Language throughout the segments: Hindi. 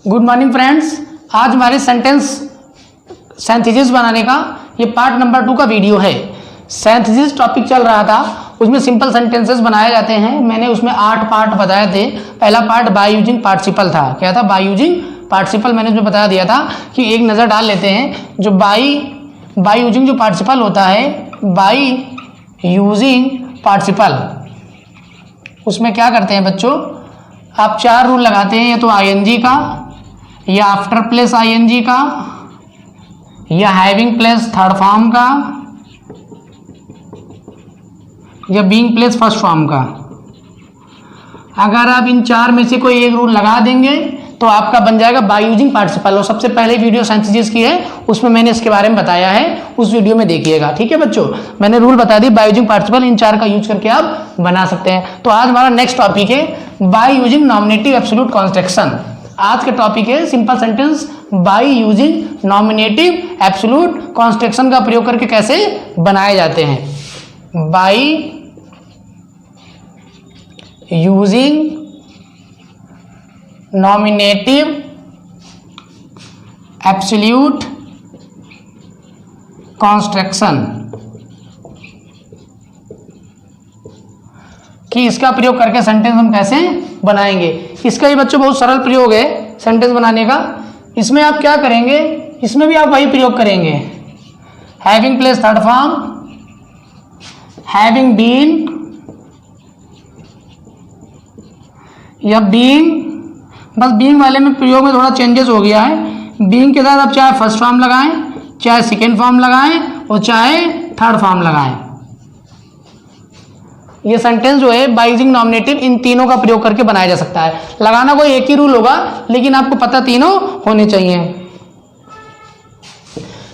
Good morning friends. आज हमारे सेंटेंस सिंथेसिस बनाने का ये पार्ट नंबर 2 का वीडियो है। सिंथेसिस टॉपिक चल रहा था, उसमें सिंपल सेंटेंसेस बनाए जाते हैं। मैंने उसमें 8 पार्ट बताए थे। पहला पार्ट बाय यूजिंग पार्टिसिपल था। क्या था? By using participle. मैंने उसमें बता दिया था कि एक नज़र डाल लेते हैं। जो बाय यूजिंग जो पार्टिसिपल होता है, बाय यूजिंग पार्टिसिपल, उसमें क्या करते हैं बच्चों, आप 4 रूल लगाते हैं। या तो आईएनजी का, या आफ्टर प्लेस आईएनजी का, या हैविंग प्लेस थर्ड फॉर्म का, या बीइंग प्लेस फर्स्ट फॉर्म का। अगर आप इन 4 में से कोई एक रूल लगा देंगे तो आपका बन जाएगा बाय यूजिंग पार्टिसिपल। और सबसे पहले वीडियो सिंथेसिस की है, उसमें मैंने इसके बारे में बताया है, उस वीडियो में देखिएगा। ठीक है बच्चों, मैंने रूल बता दी बाय यूजिंग पार्टिसिपल। इन 4 का यूज करके आप बना सकते हैं। तो आज हमारा नेक्स्ट टॉपिक है bye using nominative absolute construction. आज का टॉपिक है simple sentence by using nominative absolute construction का प्रयोग करके कैसे बनाए जाते हैं। Bye using nominative absolute construction कि इसका प्रयोग करके सेंटेंस हम कैसे बनाएंगे। इसका ये बच्चों बहुत सरल प्रयोग है सेंटेंस बनाने का। इसमें आप क्या करेंगे, इसमें भी आप वही प्रयोग करेंगे। Having plus third form, having been, या बीइंग। बस बीइंग वाले में प्रयोग में थोड़ा चेंजेस हो गया है। बीइंग के साथ आप चाहे फर्स्ट फॉर्म लगाएं, चाहे सेकेंड फॉर्म लगाएं, और चाहे थर्ड फॉर्म लगाएं। ये सेंटेंस जो है बाय यूजिंग नॉमिनेटिव, इन तीनों का प्रयोग करके बनाया जा सकता है। लगाना कोई एक ही रूल होगा, लेकिन आपको पता तीनों होने चाहिए।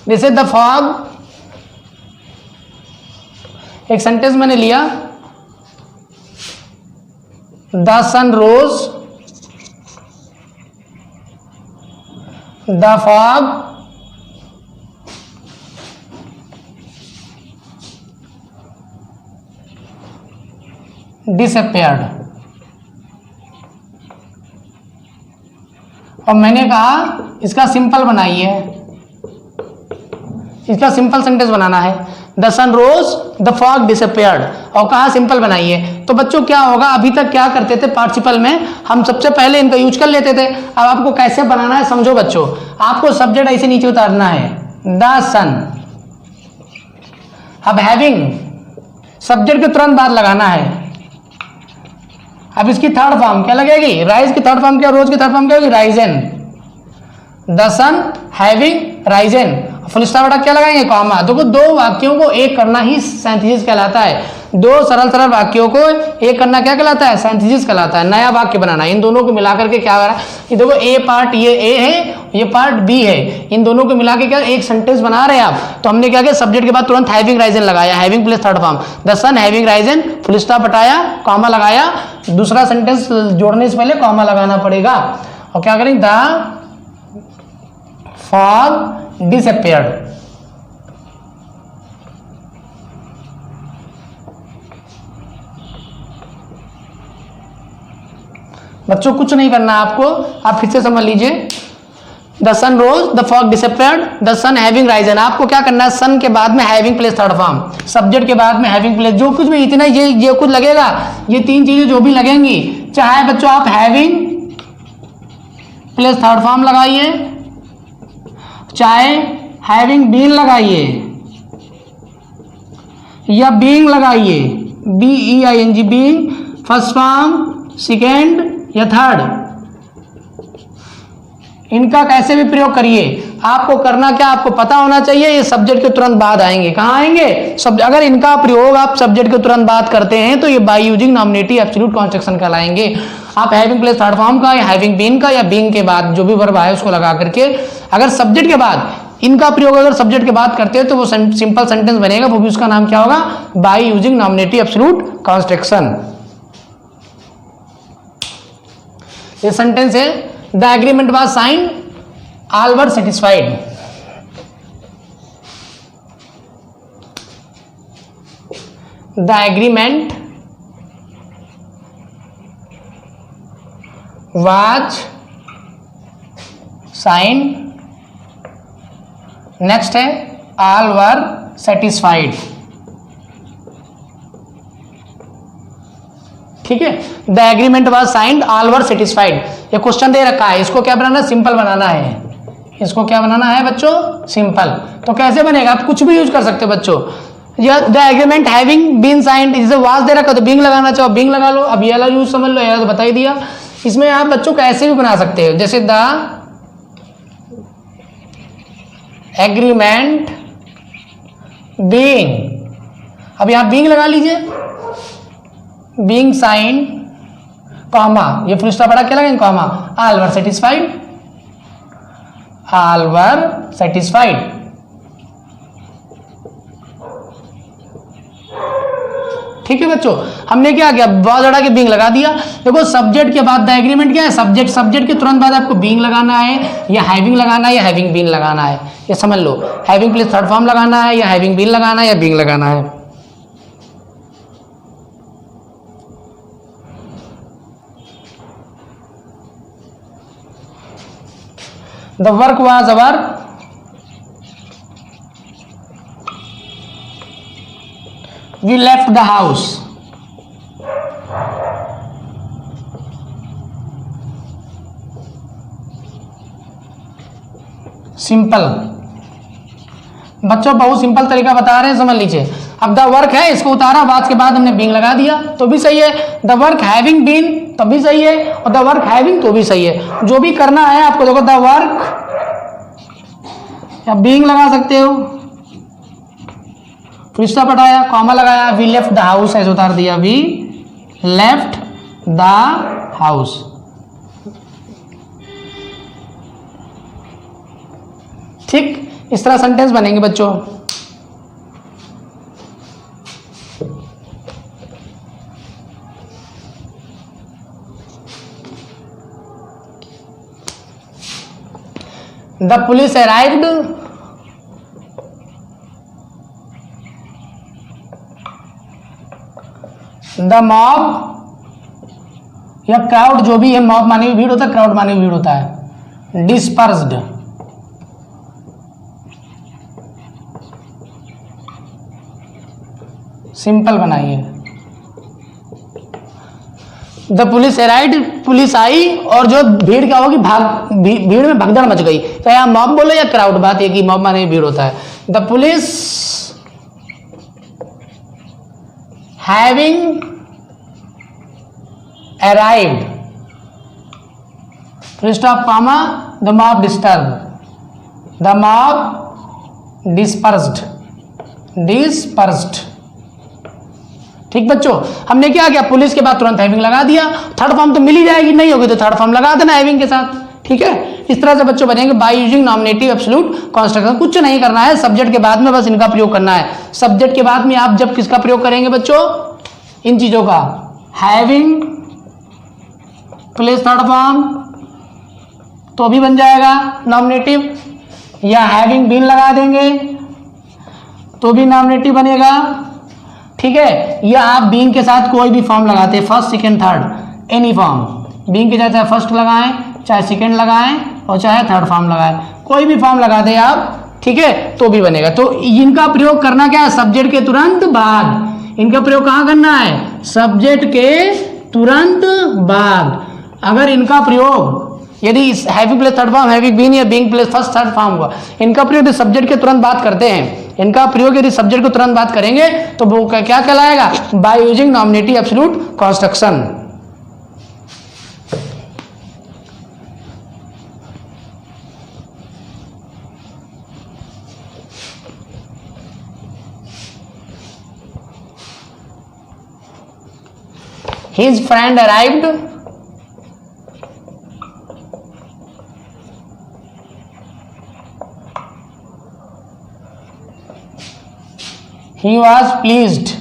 जैसे द फॉग, एक सेंटेंस मैंने लिया, the sun rose, the fog disappeared. और मैंने कहा इसका सिंपल बनाइए, इसका सिंपल सेंटेंस बनाना है। The sun rose, the fog disappeared, और कहा सिंपल बनाइए। तो बच्चों क्या होगा, अभी तक क्या करते थे पार्टिसिपल में, हम सबसे पहले इनका यूज कर लेते थे। अब आपको कैसे बनाना है समझो बच्चों। आपको सब्जेक्ट ऐसे नीचे उतारना है, द सन। अब हैविंग, सब्जेक्ट के तुरंत बाद लगाना है। अब इसकी थर्ड फॉर्म क्या लगेगी, राइज की थर्ड फॉर्म क्या, रोज की थर्ड फॉर्म क्या होगी, risen. The sun having risen, full stop हटा क्या लगाएंगे, कॉमा। देखो दो वाक्यों को एक करना ही सिंथेसिस कहलाता है। दो सरल सरल वाक्यों को एक करना क्या कहलाता है, सिंथेसिस कहलाता है। नया वाक्य बनाना, इन दोनों को मिला करके क्या हो रहा है, ये देखो ए पार्ट, ये ए है, ये पार्ट बी है, इन दोनों को मिला के क्या एक सेंटेंस बना रहे हैं आप। तो हमने क्या किया, सब्जेक्ट के बाद तुरंत हैविंग राइजन लगाया, having plus third form, the sun having risen, full stop हटाया, कॉमा लगाया। दूसरा सेंटेंस जोड़ने से पहले कॉमा लगाना पड़ेगा। और क्या करेंगे, द फॉग डिसअपियर्ड। बच्चों कुछ नहीं करना आपको, आप फिर से समझ लीजिए। The sun rose, the fog disappeared, the sun having risen. आपको क्या करना है, सन के बाद में having plus third form, subject के बाद में हैविंग प्लेस, जो कुछ भी इतना ये कुछ लगेगा, ये 3 चीजें जो भी लगेंगी, चाहे बच्चों आप हैविंग प्लेस थर्ड फॉर्म लगाइए, चाहे हैविंग बीन लगाइए, या बीइंग लगाइए, BEING, being first form, second या थर्ड, इनका कैसे भी प्रयोग करिए। आपको करना क्या, आपको पता होना चाहिए ये सब्जेक्ट के तुरंत बाद आएंगे। कहाँ आएंगे, अगर इनका प्रयोग आप सब्जेक्ट के तुरंत बाद करते हैं तो ये by using nominative absolute construction कहलाएंगे। आप हैविंग प्लेस थर्ड फॉर्म का, या हैविंग बीन का, या बीइंग के बाद जो भी वर्ब आए उसको लगा करके, अगर सब्जेक्ट के बाद इनका प्रयोग अगर सब्जेक्ट के बाद करते हैं तो वो सिंपल सेंटेंस बनेगा। वो भी उसका नाम क्या होगा, by using nominative absolute construction. ये सेंटेंस है, the agreement was signed, all were satisfied. The agreement was sign, next है ऑल वर सेटिस्फाइड। ठीक है, the agreement was signed, all were satisfied. ये क्वेश्चन दे रखा है, इसको क्या बनाना है, सिंपल बनाना है। इसको क्या बनाना है बच्चों, सिंपल। तो कैसे बनेगा, आप कुछ भी यूज कर सकते हो बच्चों। The agreement having been signed, जैसे वाज दे रखा तो बीइंग लगाना चाहो बीइंग लगा लो। अब ये वाला यूज समझ लो, ये तो बता ही दिया। इसमें आप बच्चों कैसे भी बना सकते हो, जैसे द एग्रीमेंट बीइंग, अब यहां बीइंग लगा लीजिए, बीइंग साइन कॉमा, ये फुल स्टॉप बड़ा क्या लगेगा, comma, all were satisfied, all were satisfied. ठीक है बच्चों, हमने क्या किया, बहुत बड़ा के बीइंग लगा दिया। देखो सब्जेक्ट के बाद द एग्रीमेंट क्या है, सब्जेक्ट, सब्जेक्ट के तुरंत बाद आपको बीइंग लगाना है या हैविंग लगाना है या हैविंग बीन लगाना है, ये समझ लो। हैविंग प्लस थर्ड फॉर्म लगाना है या हैविंग बीन लगाना है या बीइंग लगाना है। The work was our, we left the house, simple बच्चों, बहुत सिंपल तरीका बता रहे हैं, समझ लीजिए। अब द वर्क है, इसको उतारा, बाद के बाद हमने बीइंग लगा दिया तो भी सही है। द वर्क हैविंग बीन तब भी सही है, और द वर्क हैविंग तो भी सही है। जो भी करना है आपको, देखो द वर्क या बीइंग लगा सकते हो, फिर स्टॉप हटाया, कॉमा लगाया, वी लेफ्ट द हाउस ऐसे उतार दिया, वी लेफ्ट द हाउस। ठीक, इस तरह सेंटेंस बनेंगे बच्चों। The police arrived, the mob या क्राउड, जो भी है, मॉब माने भी भीड़ होता है, क्राउड माने भी भीड़ होता है, डिस्पर्स्ड, सिंपल बनाइए। द पुलिस अराइव्ड, पुलिस आई और जो भीड़ क्या होगी, भीड़ में भगदड़ मच गई। तो यहाँ मॉब बोलो या क्राउड, बात है कि मॉब माने भीड़ होता है। The police having arrived, full stop comma, the mob disturb, the mob dispersed, dispersed. ठीक बच्चों, हमने क्या किया, पुलिस के बाद तुरंत हैविंग लगा दिया। थर्ड फॉर्म तो मिल ही जाएगी, नहीं होगी तो थर्ड फॉर्म लगा देना हैविंग के साथ। ठीक है, इस तरह से बच्चों बनेंगे bye using nominative absolute construction. कुछ नहीं करना है, सब्जेक्ट के बाद में बस इनका प्रयोग करना है। सब्जेक्ट के बाद में आप जब किसका प्रयोग करेंगे बच्चों, इन चीजों का, हैविंग प्लस थर्ड फॉर्म तो भी बन जाएगा नॉमिनेटिव, या हैविंग बीन लगा देंगे तो भी नॉमिनेटिव बनेगा। ठीक है, या आप बीइंग के साथ कोई भी फॉर्म लगाते हैं, first second third, any form, being के साथ चाहे फर्स्ट लगाएं, चाहे सेकंड लगाएं और चाहे थर्ड फॉर्म लगाएं, कोई भी फॉर्म लगा दें आप, ठीक है, तो भी बनेगा। तो इनका प्रयोग करना क्या है, सब्जेक्ट के तुरंत बाद। इनका प्रयोग कहाँ करना है, सब्जेक्ट के तुरंत बाद। अगर इनका प्रयोग यदि having plus third form, having been या being plus first third form हुआ, इनका प्रयोग यदि सब्जेक्ट के तुरंत बात करते हैं, इनका प्रयोग यदि सब्जेक्ट को तुरंत बात करेंगे तो वो क्या कहलाएगा, bye using nominative absolute construction. His friend arrived, he was pleased।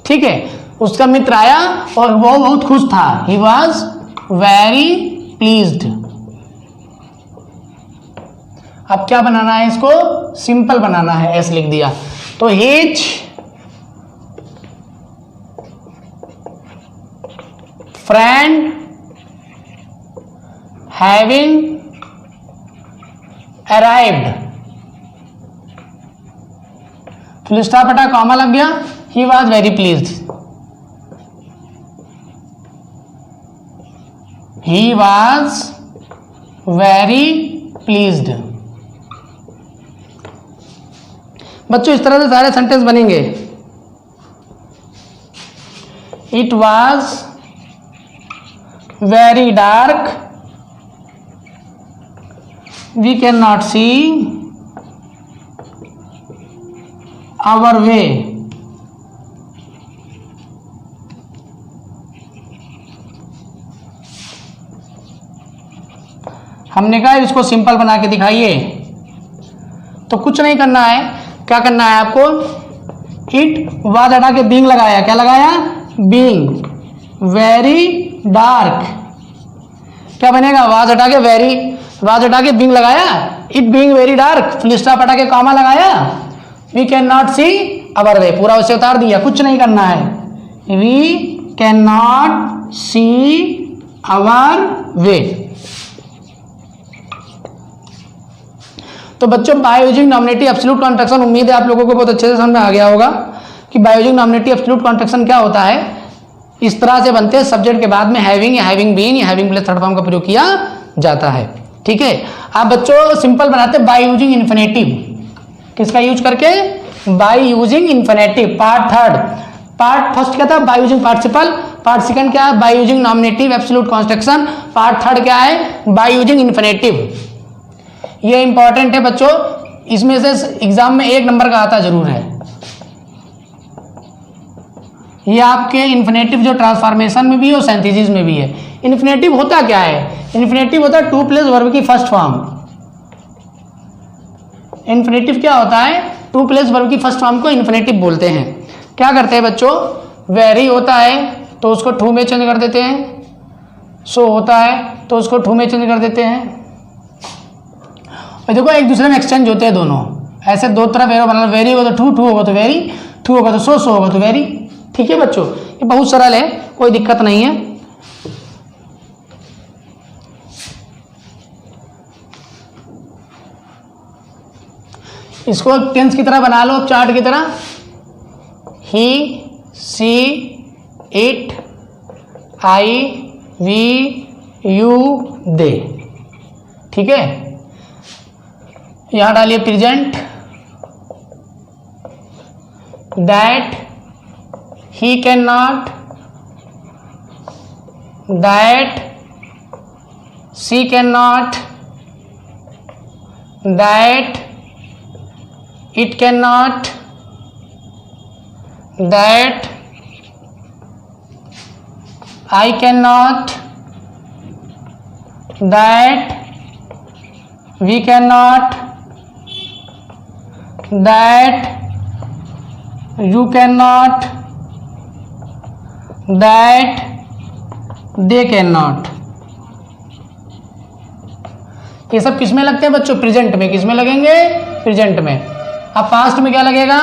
ठीक है, उसका मित्र आया और वो बहुत खुश था, he was very pleased। अब क्या बनाना है, इसको सिंपल बनाना है, ऐसे लिख दिया। तो his friend having arrived, full stop हटा कॉमा लग गया, he was very pleased, he was very pleased. बच्चों इस तरह से सारे सेंटेंस बनेंगे। It was very dark, we can not see our way, हमने कहा इसको सिंपल बना के दिखाइए, तो कुछ नहीं करना है, क्या करना है आपको, इट वाज हटा के बीइंग लगाया, क्या लगाया, बीइंग वेरी डार्क, क्या बनेगा, वाज हटा के वेरी, वाज हटा के बीइंग लगाया, it being very dark, full stop हटा के कॉमा लगाया, वी कैन नॉट सी अवर वे, पूरा उसे उतार दिया, कुछ नहीं करना है, वी कैन नॉट सी अवर वे। तो बच्चों bye using nominative absolute contraction, उम्मीद है आप लोगों को बहुत अच्छे से समझ में आ गया होगा कि bye using nominative absolute contraction क्या होता है। इस तरह से बनते हैं, सब्जेक्ट के बाद में हैविंग या हैविंग बीन या हैविंग प्लस थर्ड फॉर्म का प्रयोग किया जाता है। ठीक है, आप बच्चों सिंपल बनाते हैं बाय यूजिंग इन्फिनेटिव, किसका यूज करके, by using infinitive. Part third, part first क्या था, by using participle, part second क्या है, bye using nominative absolute contraction, part third क्या है, बाय यूजिंग इन्फिनेटिव। ये इंपॉर्टेंट है बच्चों, इसमें से एग्जाम में 1 नंबर का आता जरूर है। ये आपके इन्फिनेटिव जो ट्रांसफॉर्मेशन में भी है और सिंथेसिस में भी है। इन्फिनेटिव होता क्या है, इन्फिनेटिव होता है 2 प्लस वर्ब की फर्स्ट फॉर्म। इन्फिनेटिव क्या होता है, 2 प्लस वर्ब की फर्स्ट फॉर्म को इन्फिनेटिव बोलते हैं। क्या करते हैं बच्चों, वेरी होता है तो उसको टू में चेंज कर देते हैं, सो होता है तो उसको टू में चेंज कर देते हैं। और देखो एक दूसरे में एक्सचेंज होते हैं दोनों, ऐसे दो तरफ एरो बना, वेरी होगा तो टू, टू होगा तो वेरी, टू होगा तो सो, सो होगा तो वेरी। ठीक है बच्चों, ये बहुत सरल है, कोई दिक्कत नहीं है। इसको टेंस की तरह बना लो, चार्ट की तरह, he, she, it, I, we, you, they. ठीक है, यहां डालिए present, that, he can not, that, she can not, that, it can not, that, I can not, that, we can not, that you cannot, that they cannot। ये सब किस में लगते हैं बच्चों, प्रेजेंट में। किस में लगेंगे, प्रेजेंट में। अब पास्ट में क्या लगेगा,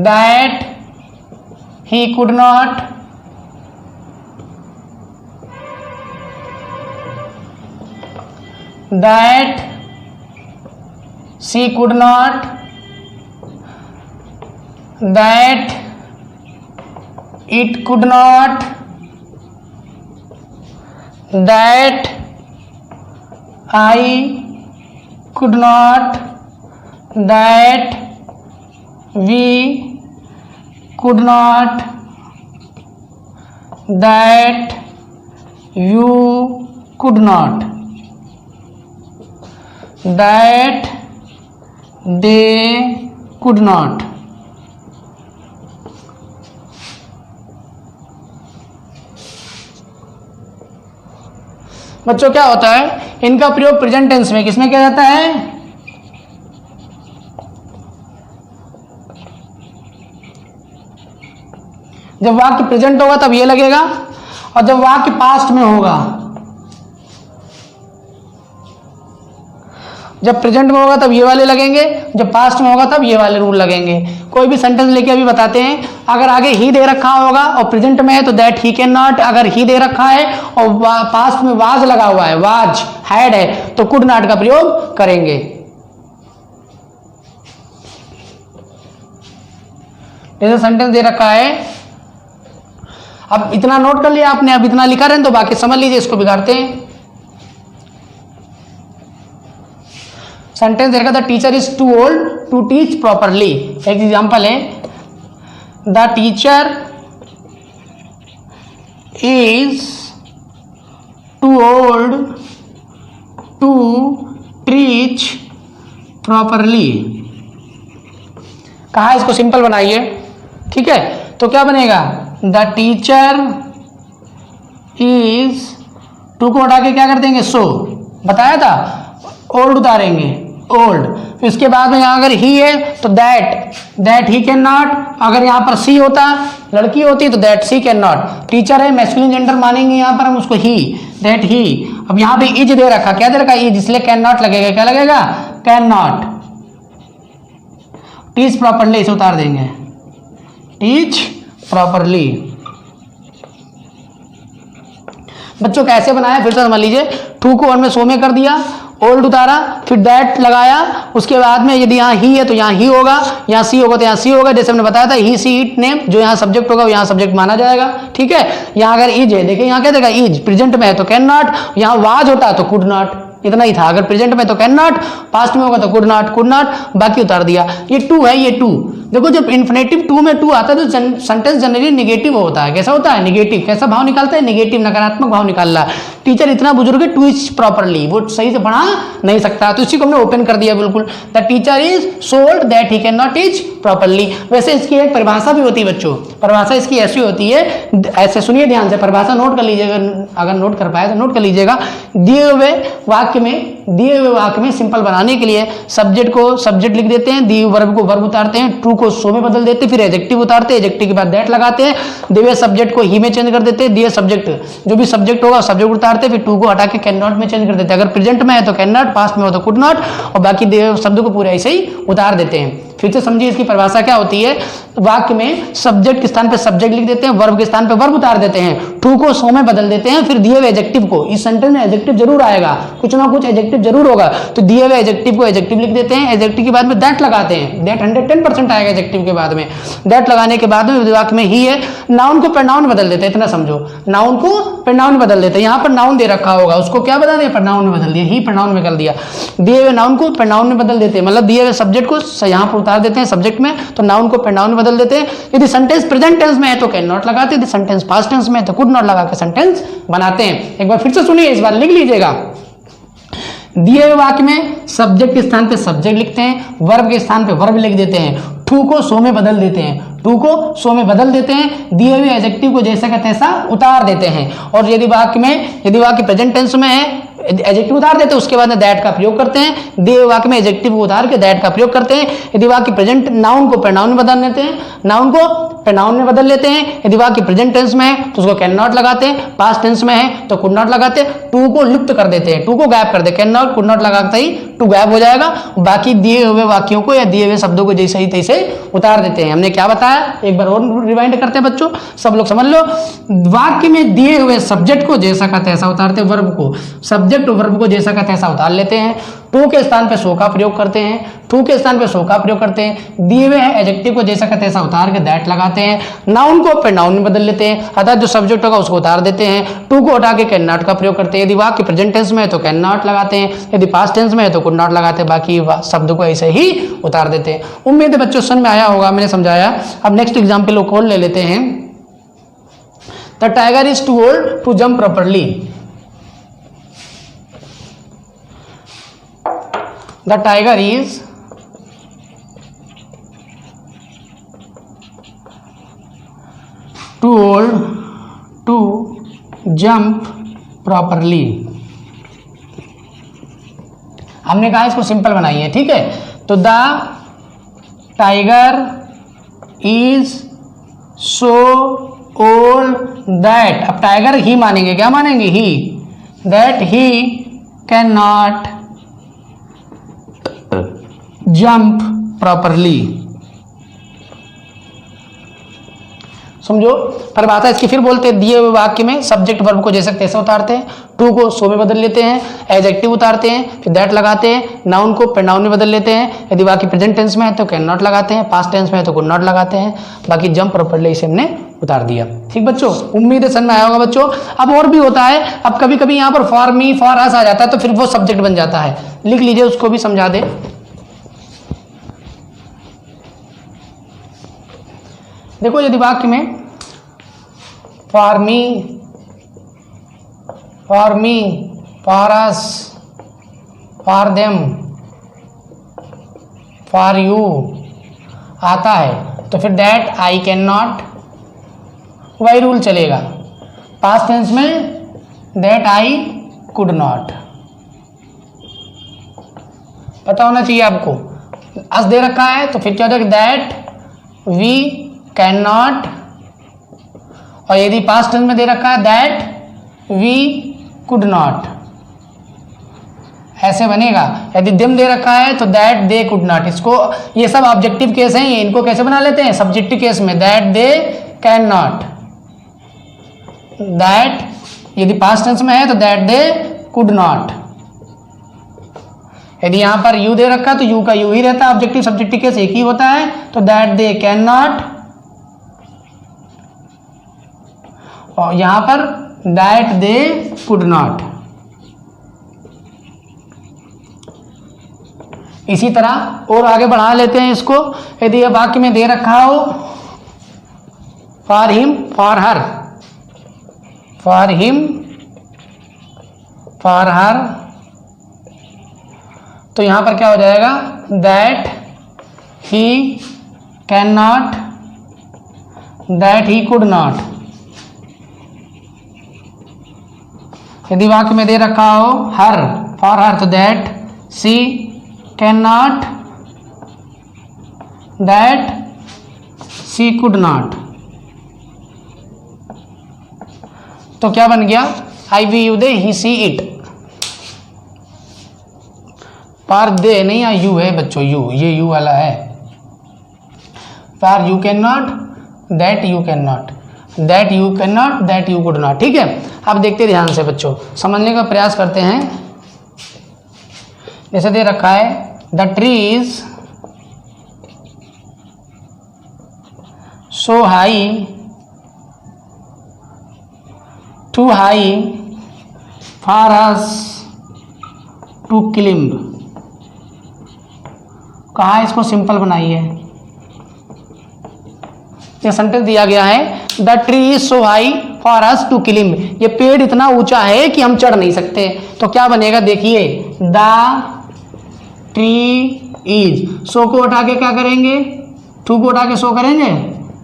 that he could not, that she could not, that it could not, that I could not, that we could not, that you could not, that they could not। बच्चों क्या होता है, इनका प्रयोग प्रेजेंट टेंस में किसमें किया जाता है, जब वाक्य प्रेजेंट होगा तब ये लगेगा, और जब वाक्य पास्ट में होगा जब प्रेजेंट में होगा तब ये वाले लगेंगे, जब पास्ट में होगा तब ये वाले रूल लगेंगे। कोई भी सेंटेंस लेके अभी बताते हैं, अगर आगे ही दे रखा होगा और प्रेजेंट में है तो दैट ही कैन नॉट, अगर ही दे रखा है और पास्ट में वाज लगा हुआ है, वाज हैड है, तो कुड नॉट का प्रयोग करेंगे। जैसे सेंटेंस दे रखा है, अब इतना नोट कर लिया आपने, अब इतना लिखा रहे तो बाकी समझ लीजिए, इसको बिगाड़ते हैं। सेंटेंस दे रखा, the teacher is too old to teach properly. एक एग्जांपल है, the teacher is too old to teach properly. कहा इसको सिंपल बनाइए, ठीक है, तो क्या बनेगा, द टीचर इज, टू को हटा के क्या कर देंगे, सो, बताया था, ओल्ड उतारेंगे, ओल्ड। फिर उसके बाद में यहाँ अगर ही है तो दैट ही कैन नॉट, अगर यहाँ पर सी होता, लड़की होती तो that she can not. Teacher है, मैस्कुलिन जेंडर मानेंगे यहाँ पर हम उसको ही, दैट ही। अब यहाँ पे इज दे रखा, क्या दे रखा, इज, इसलिए कैन नॉट लगेगा, क्या लगेगा, कैन नॉट। टीच प्रॉपरली इसे उतार देंगे, टीच प्रॉपरली। बच्चों कैसे बनाया फिर से समझ लीजिए, टू को वन में सो में कर दिया, ओल्ड उतारा, फिर दैट लगाया, उसके बाद में यदि यहाँ ही है तो यहाँ ही होगा, यहाँ सी होगा तो यहाँ सी होगा, जैसे हमने बताया था ही सी इट नेम, जो यहाँ सब्जेक्ट होगा वो यहाँ सब्जेक्ट माना जाएगा, ठीक है। यहाँ अगर इज है, देखिए यहाँ क्या देगा, इज, प्रेजेंट में है तो कैन नॉट, यहाँ वाज होता है तो कुड नॉट, इतना ही था। अगर प्रेजेंट में तो कैन नॉट, पास्ट में होगा तो कुड नॉट, बाकी उतार दिया। ये टू है, ये टू, देखो जब इन्फिनेटिव टू में टू आता है तो सेंटेंस जनरली नेगेटिव होता है। कैसा होता है, नेगेटिव। कैसा भाव निकालता है, नेगेटिव, नकारात्मक भाव निकाल रहा है। टीचर इतना बुजुर्ग है, टू इज प्रॉपरली, वो सही से पढ़ा नहीं सकता, तो इसी को हमने ओपन कर दिया बिल्कुल। The teacher is sold that he can not teach properly. वैसे इसकी एक परिभाषा भी होती है बच्चों, परिभाषा इसकी ऐसी होती है, ऐसे सुनिए ध्यान से, परिभाषा नोट कर लीजिएगा, अगर नोट कर पाए तो नोट कर लीजिएगा। दिए हुए वाक्य में सिंपल बनाने के लिए सब्जेक्ट को सब्जेक्ट लिख देते हैं, दिए वर्ब को वर्ब उतारते हैं, ट्रू को सो में बदल देते हैं, फिर एडजेक्टिव उतारते हैं, एडजेक्टिव के बाद दैट लगाते हैं, दिए हुए सब्जेक्ट को ही में चेंज कर देते हैं, दिए सब्जेक्ट जो भी सब्जेक्ट होगा सब्जेक्ट उतारते हैं, फिर टू को हटा के कैन नॉट में चेंज कर देते हैं। अगर प्रेजेंट में है तो कैन नॉट, पास्ट में हो तो कुड नॉट, और बाकी दिए हुए शब्द को पूरे ऐसे ही उतार देते हैं। फिर से समझिए इसकी परिभाषा क्या होती है। वाक्य में सब्जेक्ट के स्थान पे सब्जेक्ट लिख देते हैं, वर्ब के स्थान पे वर्ब उतार देते हैं, टू को सो में बदल देते हैं, फिर दिए हुए एडजेक्टिव को, इस सेंटेंस में एडजेक्टिव जरूर आएगा, कुछ ना कुछ एडजेक्टिव जरूर होगा, तो दिए हुए एडजेक्टिव को एडजेक्टिव लिख देते हैं, एडजेक्टिव के बाद में दैट लगाते हैं, दैट 110% आएगा एडजेक्टिव के बाद में। दैट लगाने के बाद में वाक्य में ही है, नाउन को प्रोनाउन बदल देते हैं, इतना समझो, नाउन को प्रोनाउन बदल देते हैं। यहाँ पर नाउन दे रखा होगा, उसको क्या बता दिया, प्रोनाउन में बदल दिया, ही प्रोनाउन में कर दिया। दिए हुए नाउन को प्रोनाउन में बदल देते हैं, मतलब दिए हुए सब्जेक्ट को यहाँ पर उतार देते हैं सब्जेक्ट में, तो नाउन को प्रोनाउन में बदल देते हैं। यदि सेंटेंस प्रेजेंट टेंस में है तो कैन नॉट लगाते हैं, यदि सेंटेंस पास्ट टेंस में है तो कुड नॉट लगा के सेंटेंस बनाते हैं। एक बार फिर से सुनिए, इस बार लिख लीजिएगा। दिए हुए वाक्य में सब्जेक्ट के स्थान पे सब्जेक्ट लिखते हैं, वर्ब के स्थान पे वर्ब लिख देते हैं, टू को सो में बदल देते हैं, टू को सो में बदल देते हैं, दिए हुए एडजेक्टिव को जैसा का तैसा उतार देते हैं। और यदि वाक्य प्रेजेंट टेंस में है, एडजेक्टिव उतार देते हैं, उसके बाद में दैट का प्रयोग करते हैं। दिए हुए वाक्य में एडजेक्टिव को उतार के दैट का प्रयोग करते हैं। यदि वाक्य प्रेजेंट, नाउन को प्रोनाउन में बदल लेते हैं, नाउन को प्रोनाउन में बदल लेते हैं। यदि वाक्य प्रेजेंट टेंस में है तो उसको कैन नॉट लगाते हैं, पास्ट टेंस में है तो कुड नॉट लगाते हैं, टू को लुप्त कर देते हैं, टू को गायब कर दे, कैन नॉट कुड नॉट लगाते ही टू गायब हो जाएगा। बाकी दिए हुए वाक्यों को या दिए हुए शब्दों को जैसे ही तैसे उतार देते हैं। हमने क्या बताया, एक बार और रिवाइंड करते हैं बच्चों, सब लोग समझ लो। वाक्य में दिए हुए सब्जेक्ट को जैसा का तैसा उतारते हैं, वर्ब को, सब्जेक्ट वर्ब को जैसा का तैसा उतार लेते हैं, टू के स्थान पे सो का प्रयोग करते हैं, टू के स्थान पे सो का प्रयोग करते हैं, दिए हुए हैं एडजेक्टिव को जैसा का तैसा उतार के दैट लगाते हैं, नाउन को प्रोनाउन में बदल लेते हैं, अर्थात जो सब्जेक्ट होगा उसको उतार देते हैं, टू को हटा के कैन नॉट का प्रयोग करते हैं। यदि वाक्य प्रेजेंट टेंस में है तो कैन नॉट लगाते हैं, यदि पास्ट टेंस में है तो कुड नॉट लगाते हैं, बाकी शब्द को ऐसे ही उतार देते हैं। उम्मीद है बच्चों समझ में आया होगा, मैंने समझाया। अब नेक्स्ट एग्जाम्पल को और ले लेते हैं। The tiger is too old to jump properly. The tiger is too old to jump properly। हमने कहा इसको सिंपल बनाइए, ठीक है। तो the tiger is so old that, अब टाइगर ही मानेंगे, क्या मानेंगे, he, that he can not jump properly. समझो, पर बात है इसकी, फिर बोलते हैं दिए हुए वाक्य में सब्जेक्ट वर्ब को जैसे तैसे उतारते हैं, टू को सो में बदल लेते हैं, एडजेक्टिव उतारते हैं, फिर दैट लगाते हैं, नाउन को प्रोनाउन में बदल लेते हैं, यदि वाक्य प्रेजेंट टेंस में है तो कैन नॉट लगाते हैं, पास्ट टेंस में है तो कुड नॉट लगाते हैं, बाकी जंप प्रॉपरली इसे हमने उतार दिया। ठीक बच्चों, उम्मीद है समझ में आया होगा बच्चों। अब और भी होता है, अब कभी कभी यहाँ पर फॉर मी फॉर अस आ जाता है तो फिर वो सब्जेक्ट बन जाता है, लिख लीजिए, उसको भी समझा दे। देखो यदि वाक्य में for me, for us, for them, for you आता है तो फिर दैट आई कैन नॉट, वही रूल चलेगा। पास्ट टेंस में दैट आई कुड नॉट, पता होना चाहिए आपको। अस दे रखा है तो फिर क्या हो जाएगा, दैट वी कैन नॉट, और यदि पास्ट टेंस में दे रखा है दैट वी कुड नॉट, ऐसे बनेगा। यदि देम दे रखा है तो दैट दे कुड नॉट। इसको, ये सब ऑब्जेक्टिव केस हैं, ये इनको कैसे बना लेते हैं, सब्जेक्टिव केस में that they can not, that यदि पास्ट टेंस में है तो दैट दे कुड नॉट। यदि यहां पर यू दे रखा है तो यू का यू ही रहता है, ऑब्जेक्टिव सब्जेक्टिव केस एक ही होता है, तो दैट दे कैन नॉट, और यहां पर दैट दे कुड नॉट। इसी तरह और आगे बढ़ा लेते हैं इसको। यदि यह वाक्य में दे रखा हो for him for her, for him for her, तो यहां पर क्या हो जाएगा, that he can not, that he could not. यदि वाक्य में दे रखा हो हर फॉर हर तो that she can not, that she could not. तो क्या बन गया, I we you they he she it, पर दे नहीं है, यू है बच्चों, यू, ये यू वाला है। For you can not, that you can not, that you can not, that you could not. ठीक है, अब देखते ध्यान से बच्चों, समझने का प्रयास करते हैं। जैसे दे रखा है the trees so high, too high for us to climb. कहा इसको सिंपल बनाइए, ये सेंटेंस दिया गया है the tree is so high for us to climb, ये पेड़ इतना ऊंचा है कि हम चढ़ नहीं सकते। तो क्या बनेगा, देखिए द ट्री इज, सो को उठा के क्या करेंगे, टू को उठा के सो करेंगे,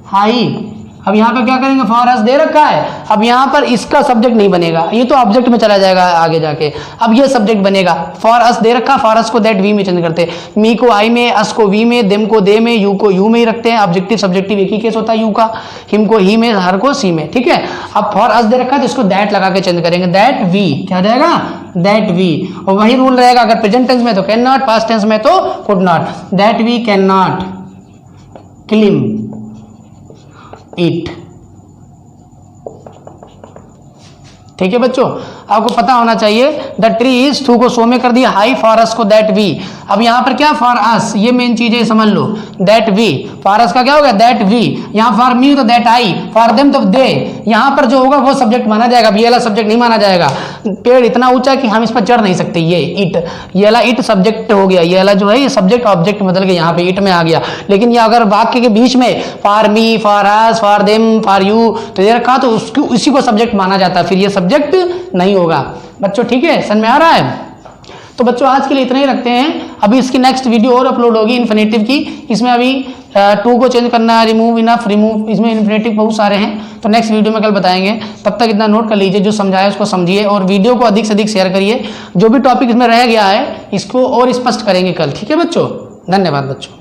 हाई। अब यहाँ पे क्या करेंगे, फॉर अस दे रखा है, अब यहाँ पर इसका सब्जेक्ट नहीं बनेगा, ये तो ऑब्जेक्ट में चला जाएगा आगे जाके, अब ये सब्जेक्ट बनेगा। फॉर अस दे रखा, फॉर अस को दैट वी में चेंज करते हैं, मी को आई में, अस को वी में, देम को दे में, यू को यू में ही रखते हैं। ऑब्जेक्टिव सब्जेक्टिव एक ही केस होता है यू का, हिम को ही में, हर को सी में। ठीक है, अब फॉर अस दे रखा है तो इसको दैट लगा के चेंज करेंगे, दैट वी, क्या रहेगा, दैट वी। और वही रूल रहेगा, अगर प्रेजेंट टेंस में तो कैन नॉट, पास्ट टेंस में तो could not, that we can not climb it. ठीक है बच्चों, आपको पता होना चाहिए द ट्री इज, टू को सो में कर दिया, हाई फॉर अस को दैट वी। अब यहाँ पर क्या, फॉर अस, ये मेन चीज है समझ लो, दैट वी, फॉर अस का क्या होगा, दैट वी। यहाँ फॉर मी तो दैट आई, फॉर देम तो दे। यहाँ पर जो होगा वो सब्जेक्ट माना जाएगा, ये वाला सब्जेक्ट नहीं माना जाएगा। पेड़ इतना ऊंचा कि हम इस पर चढ़ नहीं सकते, ये इट, ये वाला इट सब्जेक्ट हो गया, ये वाला जो है ये सब्जेक्ट ऑब्जेक्ट बदल गया, यहाँ पे इट में आ गया। लेकिन ये अगर वाक्य के बीच में for me, for us, for them, for you तो ये रखा तो उसको उसी को सब्जेक्ट माना जाता है, फिर ये सब्जेक्ट नहीं होगा बच्चों। ठीक है, समझ में आ रहा है। तो बच्चों आज के लिए इतना ही रखते हैं, अभी इसकी नेक्स्ट वीडियो और अपलोड होगी इन्फिनेटिव की, इसमें अभी टू को चेंज करना है, रिमूव, इनफ, रिमूव, इसमें इन्फिनेटिव बहुत सारे हैं, तो नेक्स्ट वीडियो में कल बताएंगे। तब तक इतना नोट कर लीजिए, जो समझाया उसको समझिए और वीडियो को अधिक से अधिक शेयर करिए। जो भी टॉपिक इसमें रह गया है इसको और स्पष्ट करेंगे कल। ठीक है बच्चों, धन्यवाद बच्चों।